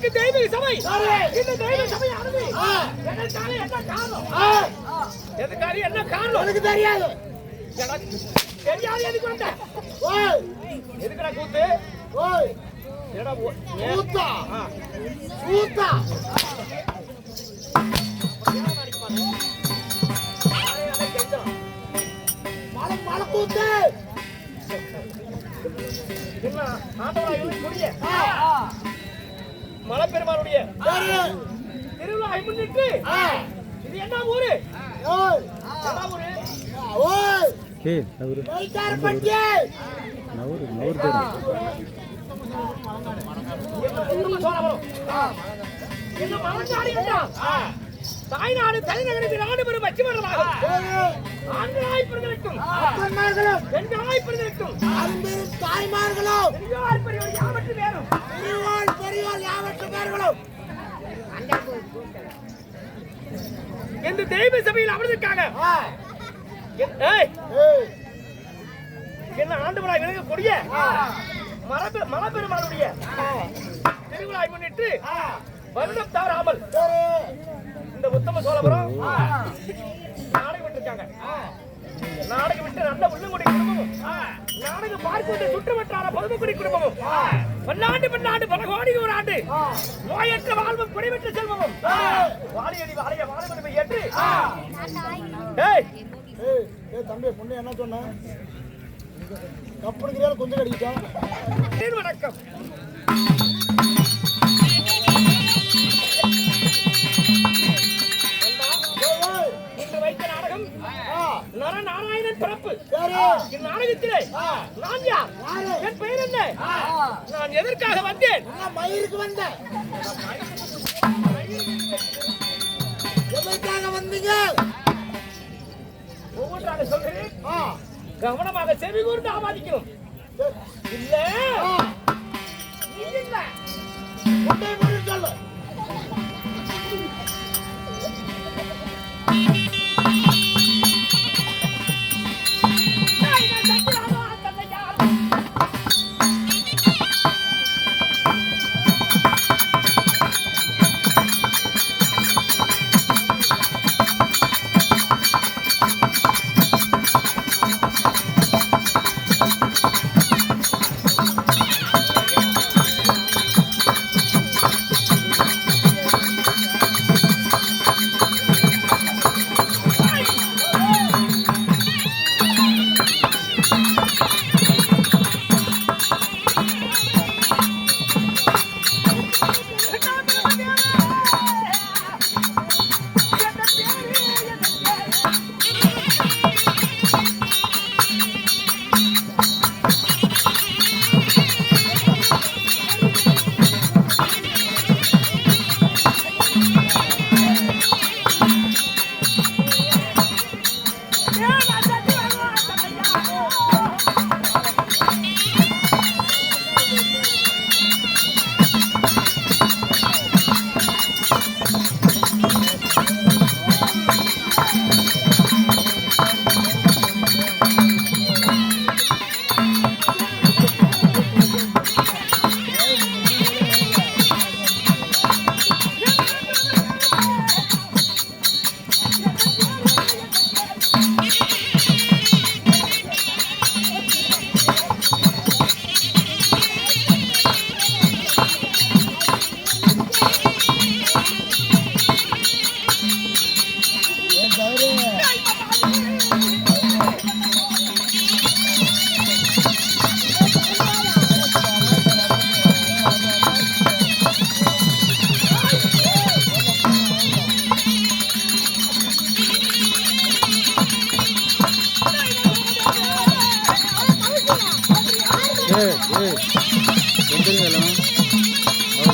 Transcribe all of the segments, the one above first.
நமக்கு தெய்வ சபை. இந்த தெய்வ சபையானது எதற்காக என்ன காரணம்? எதுக்காக என்ன காரணம் எனக்கு தெரியாது. எனக்கு தெரியாது. எதுக்கு வந்த? ஓய் எதுக்குடா கூத்து? ஓய் என்னடா கூத்தா? கூத்தா மல கூத்து என்ன ஆண்டவராய் கூடிய மலைப்பெருமானுடைய திருவிழாவை முன்னிட்டு இது என்ன ஊரு? என்ன ஊரு? தாய்நாடு தலைநகரில் நாடு பெறும் அச்சுமரமாக ஆண்களாய் பிறந்திருக்கும் பெண்களாய் பிறந்திருக்கும் தாய்மார்களும் பெரியோர் யாவற்று பேரும் பெரியோர் யாவற்று பேர்களும் இந்த தெய்வ சபையில் அமர்ந்திருக்காங்க. என்ன ஆண்டவராய் விளங்கக்கூடிய மலைப்பெருமானுடைய திருவிழாவை முன்னிட்டு வருடம் தவறாமல் இந்த உத்தம சோழபுரம் நாடகம் விட்டுருக்காங்க. நாடகம் விட்டு நல்ல உள்ளங்குடி குடும்பமும் நாடகம் பார்க்கின்ற சுற்றுவட்டார பொதுமக்குடி குடும்பமும் பல்லாண்டு பல்லாண்டு பல கோடி ஒரு ஆண்டு நோயற்ற வாழ்வும் குறைவற்ற செல்வமும் வாழையடி வாழைய வாழை ஏற்று தம்பி பொண்ணு என்ன சொன்ன? கப்பனுக்கு கொஞ்சம் அடிக்கிட்டோம். வணக்கம். வைத்த நாடகம் நரநாராயணன் பிறப்பு. இந்நாடகத்திலே நான் யார்? என் பெயர் என்ன? நான் எதற்காக வந்தேன்? மயிருக்கு வந்தேன். எதற்காக வந்தீங்க? ஒவ்வொன்றாக சொல்றேன். கவனமாக செவி கூர்ந்து ஆவாதிக்கணும். இல்ல இல்ல ஒன்றே முறை சொல்லு.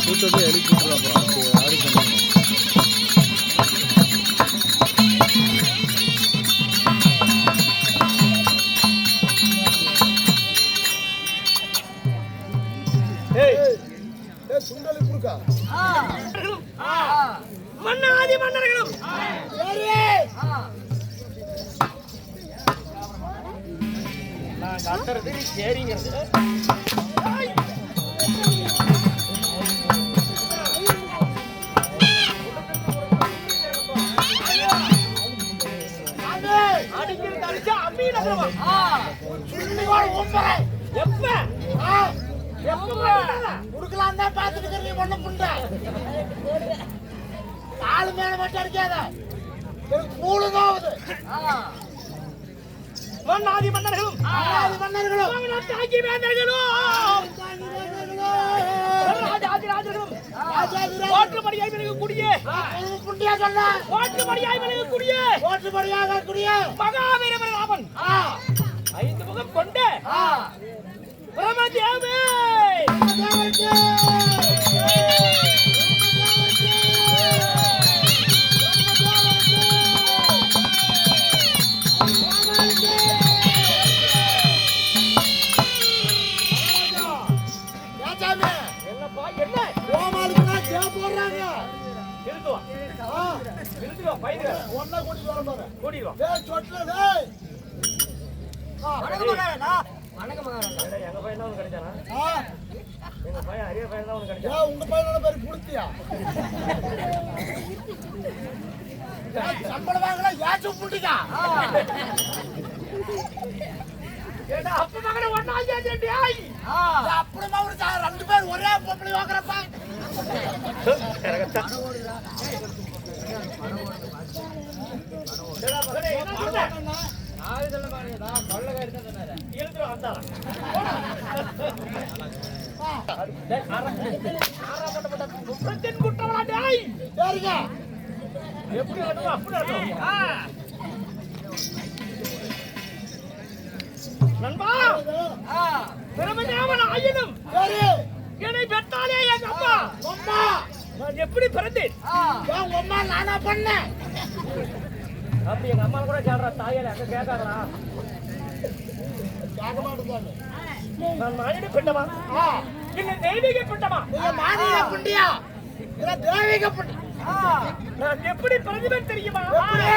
கூட்டத்தை எழுப்பி அப்புறம் ஆடி பண்ணி சுண்டலி குறுக்கா மன்னாதி மன்னர்களும் நான் கத்துறது சரிங்கிறது சுள்ளியோட உம்பரை எப்ப குடுக்கலாம் தான் பாத்துட்டு நீ ஒண்ணு புண்ட காலு மேல மட்டும் அடிக்காத மூணுதாவது மன்னாதி மன்னர்களும் தாக்கி வேந்தர்களும் ராஜாதிராஜர்களும் ஓட்டுமடியாய் விலகக்கூடிய புண்டியா சொன்ன ஓட்டுமடியாய் விலகக்கூடிய ஓட்டுமடியாக கூடிய மகாவீரபுர ராமன் 5 முகம் கொண்ட பிரம்மதேவி என்னப்பா என்ன கோமாளுக்குனா ஜே போடுறாங்க திருத்துவா திருத்துவா பையன் ஒண்ணா கூட்டிட்டு வர பாரு கூட்டிடுவா டேய் சொட்ல டேய் வணக்கம் மகாராஜா எங்க பையன் தான் உனக்கு கிடைச்சானா எங்க பையன் அரிய பையன் தான் உனக்கு கிடைச்சா உங்க பையனோட பேர் புடிச்சியா சம்பளம் வாங்கல யாச்சும் புடிக்கா ஏடா அப்ப மகன ஒண்ணா சேர்ந்துட்டேய் அப்புறமா ஒரு ரெண்டு பேர் ஒரே பொம்பளை வாங்குறப்ப கரெக்ட்டா ஏடா மகனே என்ன சொல்ற ஆளு சொல்ல மாட்டேடா கொள்ளக்காரி தான் சொன்னாரு இழுத்துற வந்தாரா டேய் ஆறாப்பட்ட குற்றத்தின் குற்றவாளா டேய் சரிங்க எப்படி வரணும் அப்படி வரணும் நண்பா பிரம்மதேவன் ஆயினும் சரி என்னை பெற்றாலே எங்க அம்மா அம்மா நான் எப்படி பிறந்தேன் உங்க அம்மா நானா பண்ணேன் அப்படி எங்க அம்மா கூட கேட்றா தாயால அங்க கேட்காங்களா கேட்க மாட்டேங்க நான் மானிட பிண்டமா இல்ல தெய்வீக பிண்டமா நீங்க மானிட புண்டியா இல்ல தெய்வீக புண்டி நான் எப்படி பிறந்தேன் தெரியுமா தாயாரே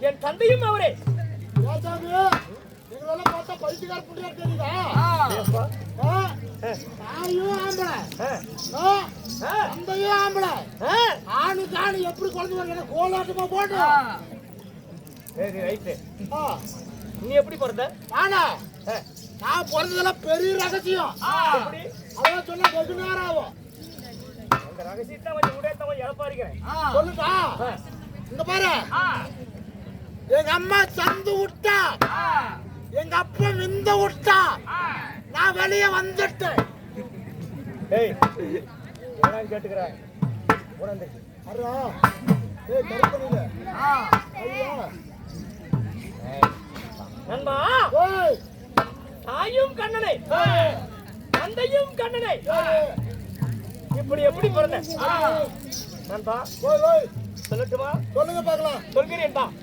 என் தந்தையும் அவரே. இதெல்லாம் பார்த்தா பைத்தியக்கார புள்ளையா தெரியுதா? தாயும் ஆம்பளை, தந்தையும் ஆம்பளை, ஆணுக்கு ஆணு எப்படி குழந்தை வரணும் கோலாட்டமா போட்டு. சரி ரைட்டு. நீ எப்படி பிறந்த? நானா? நான் பிறந்ததெல்லாம் பெரிய ரகசியம். அதான் சொன்னா வெகு நேரம் ஆகும். அந்த ரகசியத்தை கொஞ்சம் உடையத்தவன் இழப்பா இருக்கிறேன். சொல்லுடா. இங்க பாரு, எங்க அம்மா சந்து விட்டா, எங்க அப்பா விந்த விட்டா, நான் வெளியே வந்துட்டேன். ஏய் ஏன் கேட்டுக்கற உடனே அரா ஏய் கருப்பனில ஐயா நண்பா ஓய் தாயும் கண்ணனை தந்தையும் கண்ணனை இப்படி எப்படி பிறந்த நண்பா சொல்லட்டுமா? சொல்லுங்க பார்க்கலாம். சொல்கிறேன் தான்.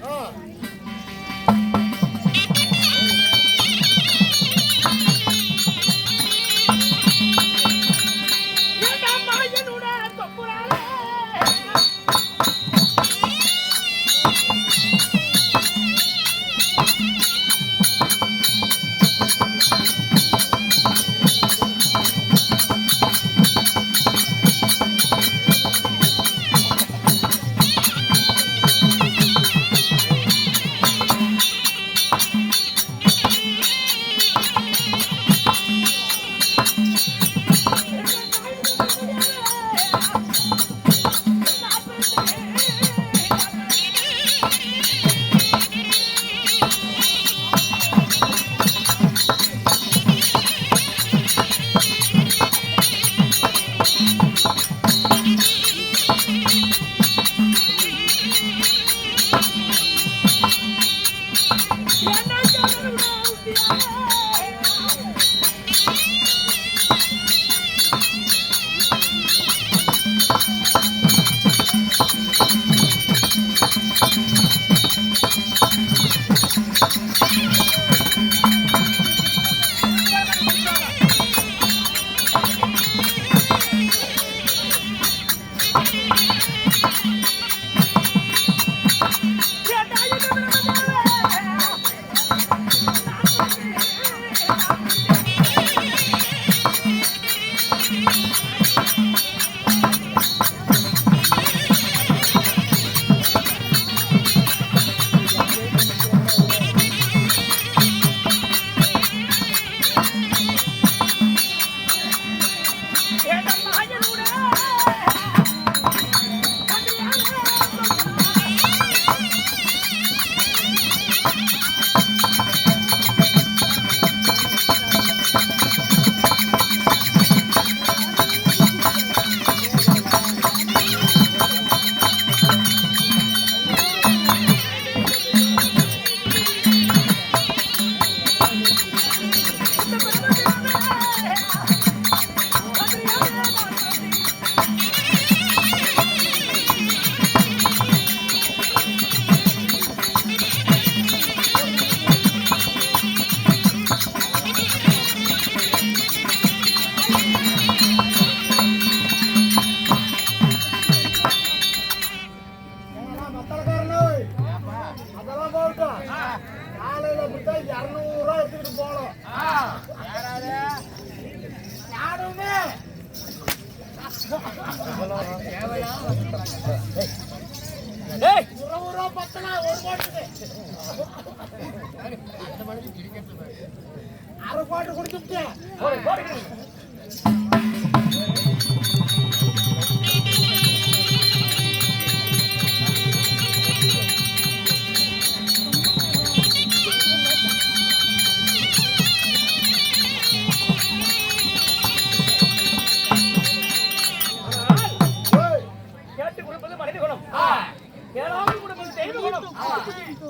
அரை பாட்டு குடிச்சுட்டேன்.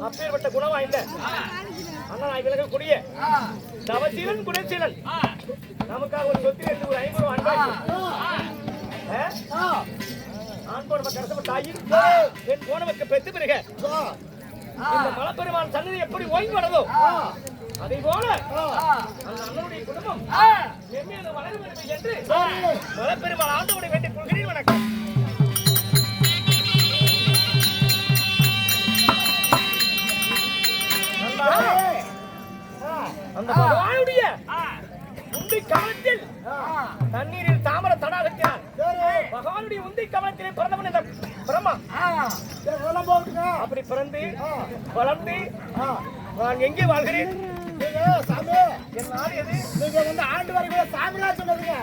அப்பேற்பட்ட குணம் வாய்ந்த அண்ணா விலகல் கூடிய தவசீலன் குணசீலன் நமக்காக ஒரு சொத்து எடுத்து ஒரு 500 ஆண்போட கரசப்பட்ட தாயும் என் போனவருக்கு பெற்று பிறகு இந்த மலப்பெருமான் சன்னதி எப்படி ஓய்வு வரதோ அதே போல அந்த அண்ணனுடைய குடும்பம் எம்மீது வளர வேண்டும் என்று மலப்பெருமான் ஆண்டவனை வேண்டி கொள்கிறேன். வணக்கம். அந்த பகவானுடைய உந்தி கமலத்தில் தண்ணீரில் தாமர தடாகத்தினார் பகவானுடைய உந்தி கமலத்திலே பிறந்தவன் இந்த பிரம்மா அப்படி பிறந்து வளர்ந்து நான் எங்கே வாழ்கிறேன்? சாமி என் நாடு எது? நீங்க வந்து ஆண்டு வரைக்கும் சாமிலாம் சொன்னதுங்க.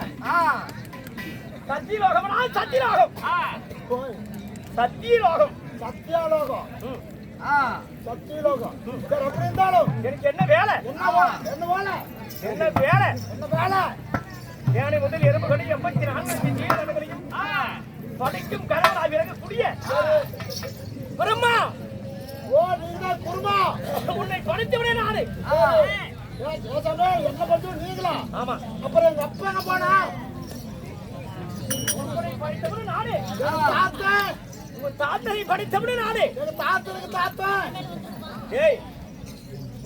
சத்தியலோகம். சத்தியலோகம் சத்தியலோகம் சத்தியாலோகம் சத்தியலோகம். சரி, அப்படி இருந்தாலும் எனக்கு என்ன வேலை? என்ன வேலை? என்ன வேலை? என்ன வேலை? யானை முதல் எறும்பு கடி 84 ஜீவன்களையும் படிக்கும் கரவனாய் விறகக்கூடிய பிரம்மா. ஓ, நீங்க குருமா. உன்னை படைத்தவனே நானே. என்ன கொஞ்சம் நீங்களா? ஆமா. அப்புறம் எங்க அப்பா எங்க போனா? உன்னை படித்தவனும் நானே. தாத்தன். உன் தாத்தனை படித்தவனும் நானே. எங்க தாத்தனுக்கு தாத்தன். ஏய்,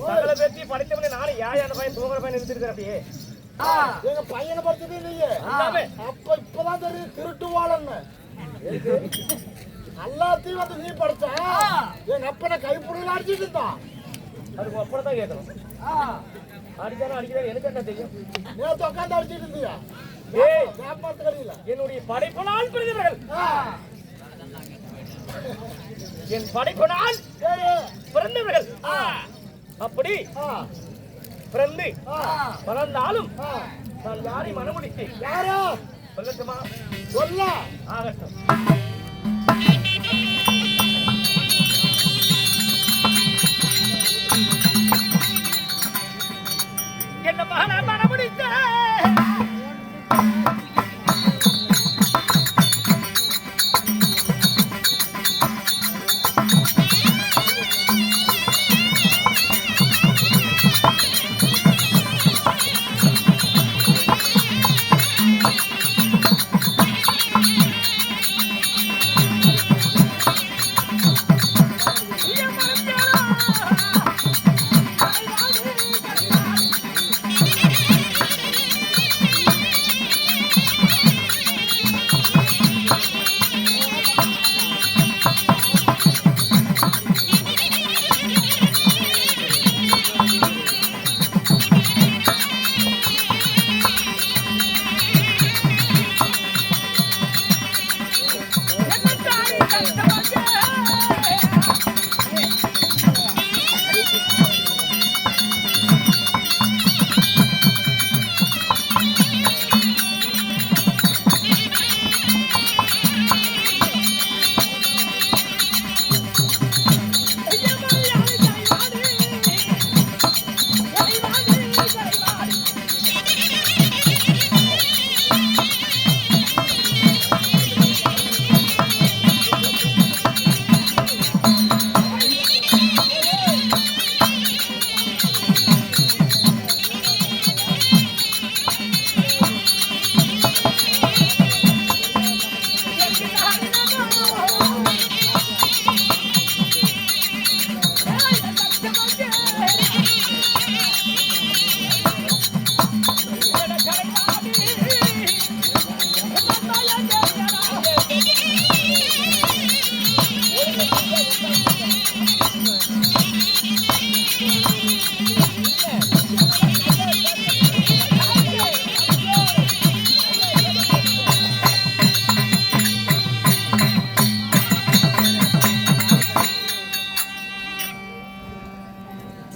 சகல பேத்தி படித்தவனே நானே. யார் அந்த பையன் தூங்குற பையன் நிறுத்திருக்கிற அப்படியே? எங்க பையனை படிச்சது இல்லையே. அப்ப இப்பதான் தெரியும் திருட்டுவாளன்னு. எல்லாத்தையும் வந்து நீ படிச்ச எங்க அப்பனை கைப்புடியில் அடிச்சுட்டு இருந்தான். அதுக்கு அப்பதான் கேட்கணும். அடிச்சாலும் அடிக்கிறேன் எனக்கு என்ன தெரியும்? நேற்று உட்காந்து அடிச்சுட்டு இருந்தியா? ஏய், வியாபாரத்து கடையில என்னுடைய படைப்பினால் பிறந்தவர்கள். என் படைப்பினால் பிறந்தவர்கள். அப்படி பிறந்து வளர்ந்தாலும் நான் யாரை மனமுடித்தேன்? யாரோ சொல்லட்டுமா? சொல்ல. ஆகட்டும். என்ன மகனை மனமுடித்தேன்.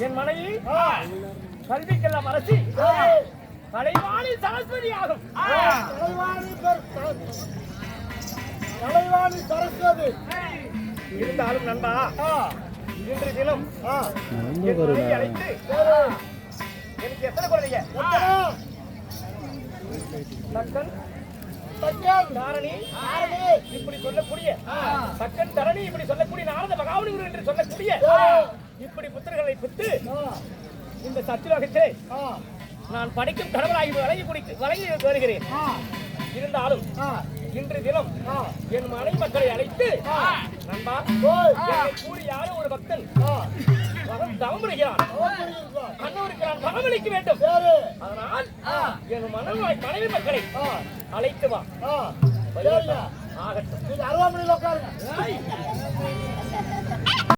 என் மனைவி கல்விக்கெல்லாம் அரசி கலைவாணி சரஸ்வதி ஆகும். கலைவாணி சரஸ்வதி இருந்தாலும் நண்பா, இன்று தினம் என் மனைவி அழைத்து எனக்கு எத்தனை குழந்தைங்க? தக்கன் தாரணி இப்படி சொல்லக்கூடிய தக்கன் தரணி இப்படி சொல்லக்கூடிய நாரத மகாவலிபுரம் என்று சொல்லக்கூடிய இப்படி புத்திரர்களை பெற்று இந்த சத்தியோகத்திலே நான் படிக்கும் கடவுளாகி வழங்கி வருகிறேன். இருந்தாலும் இன்று தினம் என் மனைவி மக்களை அழைத்து நண்பா கூறி யாரும் ஒரு பக்தன் தவம் புரிகிறான், அன்னோருக்கு நான் பணமளிக்க வேண்டும். அதனால் என் மனைவி மக்களை அழைத்து வா. ஆகட்டும். அருவாமனையில் உட்காருங்க.